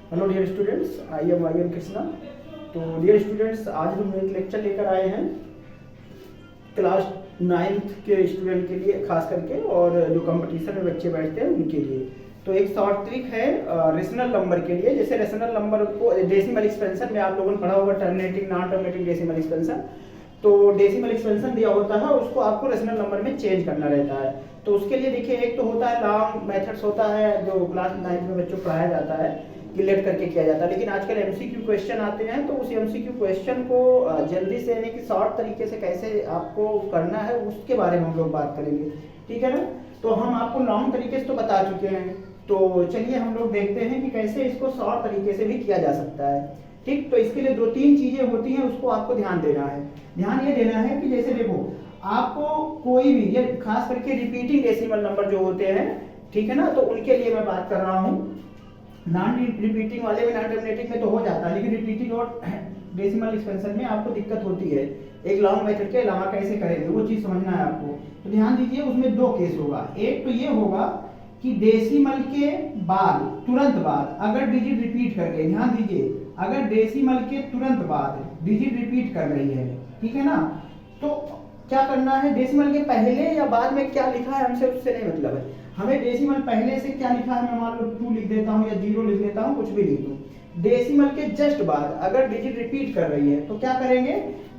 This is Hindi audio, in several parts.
Hello dear students, I am Y N Krishna. तो डियर स्टूडेंट्स, आज हम एक लेक्चर लेकर आए हैं क्लास 9th के स्टूडेंट के लिए खास करके, और जो कंपटीशन में बच्चे बैठते हैं उनके लिए। तो एक शॉर्ट ट्रिक है रेशनल नंबर के लिए। जैसे रेशनल नंबर को डेसिमल एक्सपेंशन में आप लोगों ने पढ़ा होगा, terminating non terminating decimal expansion. तो डेसिमल एक्सपेंशन दिया होता है, उसको आपको रेशनल नंबर में चेंज करना रहता है। तो उसके लिए देखिए, एक तो होता है लॉन्ग मेथड्स होता है जो क्लास 9th में बच्चों को पढ़ाया जाता है कि लेट करके किया जाता है। लेकिन आजकल एमसीक्यू क्वेश्चन आते हैं, तो उस एमसीक्यू क्वेश्चन को जल्दी से यानी कि शॉर्ट तरीके से कैसे आपको करना है उसके बारे में हम लोग बात करेंगे, ठीक है ना। तो हम आपको लॉन्ग तरीके से तो बता चुके हैं, तो चलिए हम लोग देखते हैं कि कैसे इसको शॉर्ट तरीके से भी किया जा सकता है, ठीक। तो इसके लिए 2-3 चीजें होती हैं, उसको आपको ध्यान देना है। ध्यान ये देना है कि जैसे देखो, आपको कोई भी, ये खास करके रिपीटिंग डेसिमल नंबर जो होते हैं, ठीक है ना, तो उनके लिए मैं बात कर रहा हूँ। नॉन रिपीटिंग वाले में, नॉन टर्मिनेटिंग में तो हो जाता है, लेकिन रिपीटिंग और डेसिमल एक्सपेंशन में आपको दिक्कत होती है। एक लॉन्ग मेथड के अलावा कैसे करेंगे वो चीज समझना है आपको। तो ध्यान दीजिए, उसमें 2 केस होगा। एक तो ये होगा कि डेसिमल के बाद, तुरंत बाद अगर डिजिट रिपीट कर गए, ध्यान दीजिए, अगर डेसिमल के तुरंत बाद डिजिट रिपीट कर रही है, ठीक है ना, तो क्या करना है, डेसिमल के पहले या बाद में क्या लिखा है हमसे उससे नहीं मतलब है। हमें डेसिमल पहले से क्या लिखा है, मैं मान लो 2 लिख देता हूँ या 0 लिख देता हूँ, कुछ भी लिख दूँ। डेसिमल के जस्ट बाद अगर डिजिट रिपीट कर रही है तो क्या करेंगे,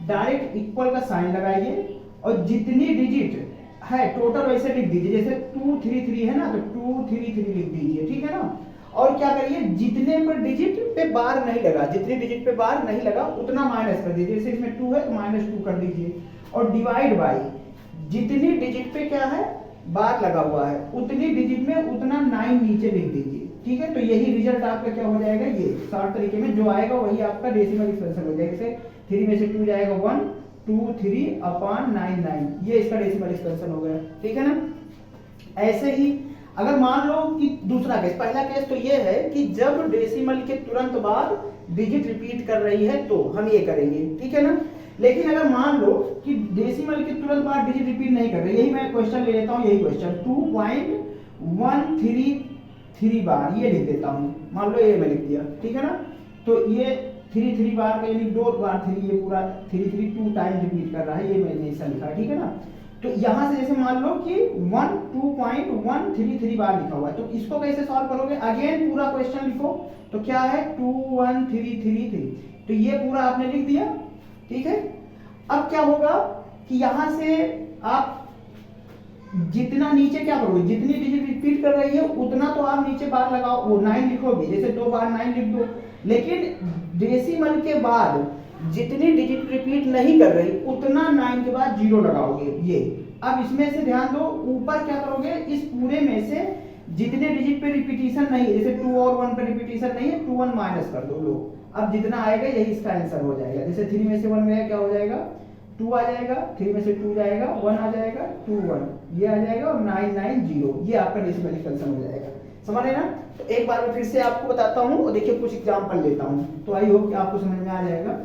डायरेक्ट इक्वल का साइन लगाइए और जितनी डिजिट है टोटल वैसे लिख दीजिए। जैसे 233 है ना, तो 233 लिख दीजिए, ठीक है ना। और क्या करिए, जितने पर डिजिट पे बार नहीं लगा, जितनी डिजिट पे बार नहीं लगा उतना माइनस कर दीजिए। जैसे इसमें 2 है तो -2 कर दीजिए, और डिवाइड बाई जितनी डिजिट पे क्या है, बार लगा हुआ है, उतनी डिजिट में उतना 9 नीचे लिख दीजिए, ठीक है। तो यही रिजल्ट आपका क्या हो जाएगा, ये शॉर्ट तरीके में जो आएगा वही आपका डेसिमल एक्सपेंशन हो जाएगा। जैसे 3 में से 2 जाएगा 1, 2 3 अपॉन 9, ये इसका डेसिमल एक्सपेंशन हो गया, ठीक है ना। ऐसे ही अगर मान लो कि दूसरा केस, पहला केस तो ये है कि जब डेसिमल के तुरंत बाद डिजिट रिपीट कर रही है तो हम ये करेंगे, ठीक है ना। लेकिन अगर मान लो कि डेसिमल के तुरंत बाद डिजिट रिपीट नहीं कर रही, यही मैं क्वेश्चन ले लेता हूँ, यही क्वेश्चन 2.133 बार ये लिख देता हूँ, मान लो ये मैं लिख दिया, ठीक है ना। तो ये 3 बार का यानी 2 बार 3, ये पूरा 3 2 टाइम रिपीट कर रहा है, ये मैंने ऐसा लिखा, ठीक है ना। तो यहां से जैसे मान लो कि 2.133 बार लिखा हुआ है, तो इसको कैसे सॉल्व करोगे, अगेन पूरा क्वेश्चन लिखो। तो क्या है, 21333, तो ये पूरा आपने लिख दिया, ठीक है। अब क्या होगा कि यहां से आप जितना नीचे क्या करोगे, जितनी डिजिट रिपीट कर रही है उतना तो आप नीचे बार लगाओ, वो 9 लिखोगे, जैसे 2 बार 9 लिख दो। लेकिन डेसिमल के बाद जितनी डिजिट रिपीट नहीं कर रही उतना 9 के बाद 0 लगाओगे, ये। अब इसमें से ध्यान दो, ऊपर क्या करोगे, इस पूरे में से जितने डिजिट पे रिपीटिशन नहीं है, जैसे 2 और 1 पे रिपीटिशन नहीं है, 2 1 माइनस कर दो लो। अब जितना आएगा यही इसका आंसर हो जाएगा। जैसे 3 में से 1 गया, क्या हो जाएगा, 2 आ जाएगा, 3 में से 2 जाएगा, 1 आ जाएगा, 2 1 ये आ जाएगा, और 9 9 0 ये आपका डेसिमल एक्सपेंशन हो जाएगा। समझ रहे ना। तो एक बार मैं फिर से आपको बताता हूँ, और देखिए कुछ एग्जांपल लेता हूँ, तो आई होप कि आपको समझ में आ जाएगा।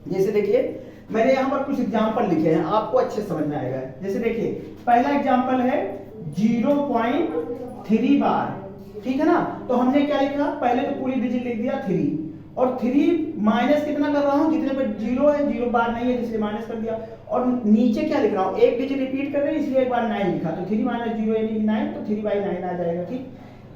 जैसे देखिए, मैंने यहाँ पर कुछ एग्जांपल लिखे हैं, आपको अच्छे समझ में आएगा। जैसे देखिए, पहला एग्जांपल है 0.3 बार, ठीक है ना। तो हमने क्या लिखा, पहले तो पूरी डिजिट लिख दिया 3, और 3 माइनस कितना कर रहा हूँ, जितने पर 0 है, 0 बार नहीं है इसलिए माइनस कर दिया। और नीचे क्या लिख रहा हूँ, एक डिजिट रिपीट कर रही है इसलिए एक बार 9 लिखा, तो 3 माइनस 0 यानी 9, तो 3/9 आ जाएगा, ठीक।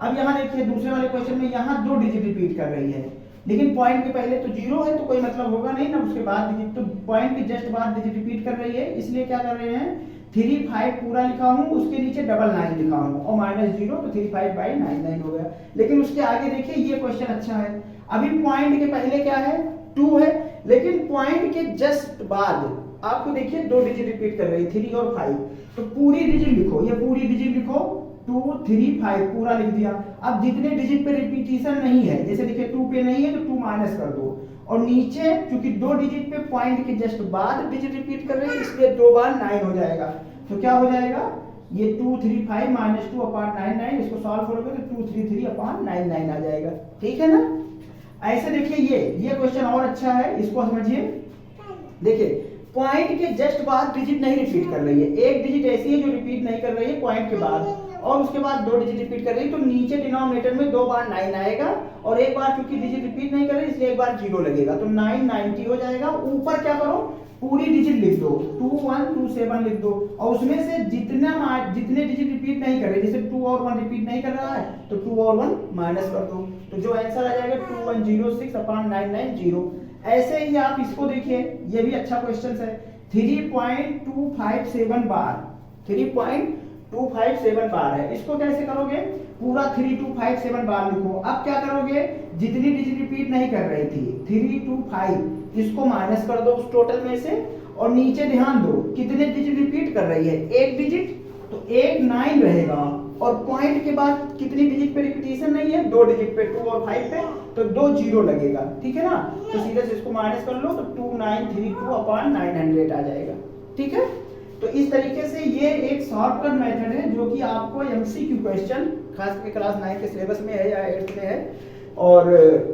अब यहाँ देखिए दूसरे वाले क्वेश्चन में यहाँ 2 डिजिट रिपीट कर रही है, लेकिन पॉइंट के पहले तो 0 है तो कोई मतलब होगा नहीं ना, उसके बाद डिजिट, तो पॉइंट के जस्ट बाद डिजिट रिपीट कर रही है, इसलिए क्या कर रहे हैं, 3 5 पूरा लिखा हूं, उसके नीचे 9 लिखा हूं, और -0 तो 3 5/9 हो गया। लेकिन उसके आगे देखिए, ये क्वेश्चन अच्छा है। अभी पॉइंट के पहले क्या है, 2 है, लेकिन पॉइंट के जस्ट बाद आपको देखिए 2 डिजिट रिपीट कर रही है, 3 और 5, तो पूरी डिजिट लिखो, ये पूरी डिजिट लिखो, 2 3 5 पूरा लिख दिया। अब जितने डिजिट पे रिपीटिशन नहीं है, जैसे देखिए 2 पे नहीं है तो 2 माइनस कर दो, और नीचे चूंकि 2 डिजिट पे पॉइंट के जस्ट बाद डिजिट रिपीट कर रही है इसलिए 2 बार 9 हो जाएगा। तो क्या हो जाएगा, ये 235 - 2 अपॉन 9, इसको सॉल्व करोगे तो 233 अपॉन 9 आ जाएगा, ठीक है ना। ऐसे देखिए, ये क्वेश्चन और अच्छा है, इसको समझिए। देखिए, पॉइंट के जस्ट बाद डिजिट नहीं रिपीट कर रही है, एक डिजिट ऐसी है जो रिपीट नहीं कर रही है पॉइंट के बाद, और उसके बाद 2 डिजिट रिपीट कर रही है, तो नीचे डिनोमिनेटर में 2 बार 9 आएगा और एक बार क्योंकि डिजिट रिपीट नहीं कर रही इसलिए एक बार 0 लगेगा, तो 9 90 हो जाएगा। ऊपर क्या करो, पूरी डिजिट लिख दो, 2127 लिख दो, और उसमें से जितने डिजिट रिपीट नहीं कर रहे, जैसे 2 और 1 रिपीट नहीं कर रहा है तो 2 और 1 माइनस कर दो, तो जो आंसर आ जाएगा 2106/990। ऐसे ही आप इसको देखिए, ये भी अच्छा क्वेश्चन है। 3.257 बार 3.257 बार है, इसको कैसे करोगे, पूरा 3257 बार लिखो। अब क्या करोगे, जितनी डिजिट रिपीट नहीं कर रही थी 325, इसको माइनस कर दो उस टोटल में से, और नीचे ध्यान दो कितने डिजिट रिपीट कर रही है, एक डिजिट, तो एक 9 रहेगा, और पॉइंट के बाद कितनी डिजिट पे रिपीटिशन नहीं है, 2 डिजिट पे, 2 और 5 पे, तो 2 0 लगेगा, ठीक है ना। तो सीधे से इसको माइनस कर लो तो 2932/900 आ जाएगा, ठीक है। तो इस तरीके से ये एक शॉर्टकट मेथड है जो कि आपको एमसीक्यू क्वेश्चन खास करके क्लास 9 के सिलेबस में है या 8th में है, और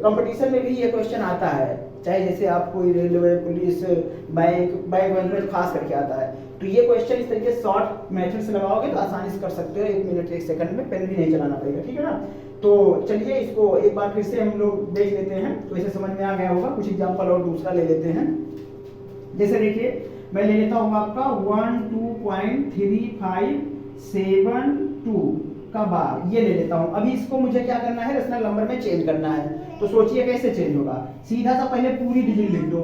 कंपटीशन में भी ये क्वेश्चन आता है, चाहे जैसे आप कोई रेलवे, पुलिस, बैंक में खास करके आता है। तो ये क्वेश्चन इस तरीके से शॉर्ट मेथड से लगाओगे तो आसानी से कर सकते हो, 1 मिनट 1 सेकंड में, पेन भी नहीं चलाना पड़ेगा, ठीक है ना। तो चलिए इसको एक बार फिर से हम लोग देख लेते हैं, तो इसे समझ में आ गया होगा। कुछ एग्जांपल और दूसरा ले लेते हैं, जैसे देखिए मैं ले लेता हूँ आपका 12.3572 का बार, ये ले लेता हूँ। अभी इसको मुझे क्या करना है, रेशनल नंबर में चेंज करना है, तो सोचिए कैसे चेंज होगा। सीधा सा पहले पूरी डिजिट लिख दो,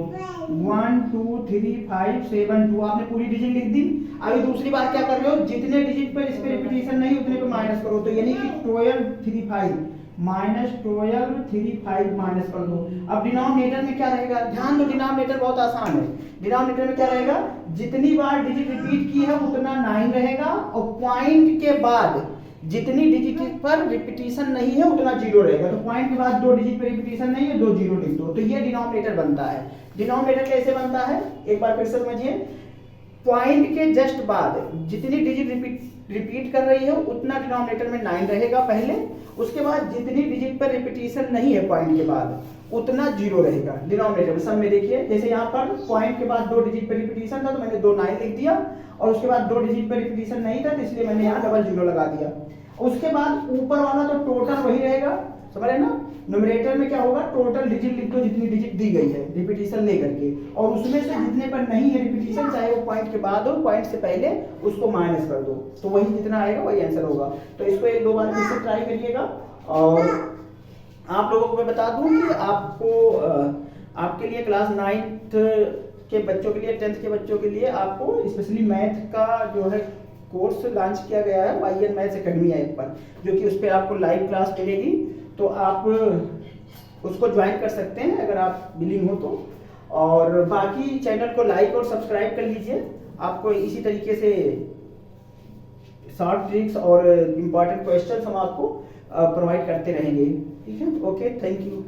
123572, आपने पूरी डिजिट लिख दी। अभी दूसरी बार क्या कर रहे हो, जितने डिजिट पर इस पे रिपीटिशन नहीं उतने पे माइनस करो, तो यानी कि 1235 माइनस 1235 माइनस कर दो। अब डिनोमिनेटर में क्या रहेगा, ध्यान दो, डिनोमिनेटर बहुत आसान है। डिनोमिनेटर में क्या रहेगा, जितनी बार डिजिट रिपीट की है उतना 9 रहेगा, और पॉइंट के बाद जितनी डिजिट पर रिपीटिशन नहीं है उतना 0 रहेगा, तो पॉइंट के बाद 2 डिजिट पर रिपीटिशन नहीं है, 2 0 लिख दो। तो ये डिनोमिनेटर बनता है। डिनोमिनेटर कैसे बनता है, एक बार फिर से समझिए। पॉइंट के जस्ट बाद जितनी डिजिट रिपीट कर रही है उतना डिनोमिनेटर में 9 रहेगा पहले, उसके बाद जितनी डिजिट पर रिपीटिशन नहीं है पॉइंट के बाद उतना 0 रहेगा डिनोमिनेटर में। सब में देखिए, जैसे यहाँ पर पॉइंट के बाद 2 डिजिट पर रिपीटिशन था तो मैंने 2 9 लिख दिया, और उसके बाद 2 डिजिट पर रिपीटिशन नहीं था तो इसलिए मैंने यहाँ डबल 0 लगा दिया। उसके बाद ऊपर वाला तो टोटल वही रहेगा, समझ रहे ना। न्यूमरेटर में क्या होगा, टोटल डिजिट लिख दो जितनी डिजिट दी गई है रिपीटिशन लेकर के, और उसमें से जितने पर नहीं है रिपीटिशन, चाहे वो पॉइंट के बाद हो पॉइंट से पहले, उसको माइनस कर दो, तो वही जितना आएगा वही आंसर होगा। तो इसको 1-2 बार फिर से ट्राई करिएगा। और आप लोगों को मैं बता दूं कि आपको आपके लिए क्लास 9th के बच्चों के लिए, 10th के बच्चों के लिए आपको स्पेशली मैथ का जो है कोर्स लॉन्च किया गया है, YN मैथ्स एकेडमी ऐप पर, जो कि उस पर आपको लाइव क्लास मिलेगी, तो आप उसको ज्वाइन कर सकते हैं अगर आप विलिंग हो तो। और बाकी चैनल को लाइक और सब्सक्राइब कर लीजिए, आपको इसी तरीके से शॉर्ट ट्रिक्स और इम्पॉर्टेंट क्वेश्चंस हम आपको प्रोवाइड करते रहेंगे, ठीक है। Okay, thank you.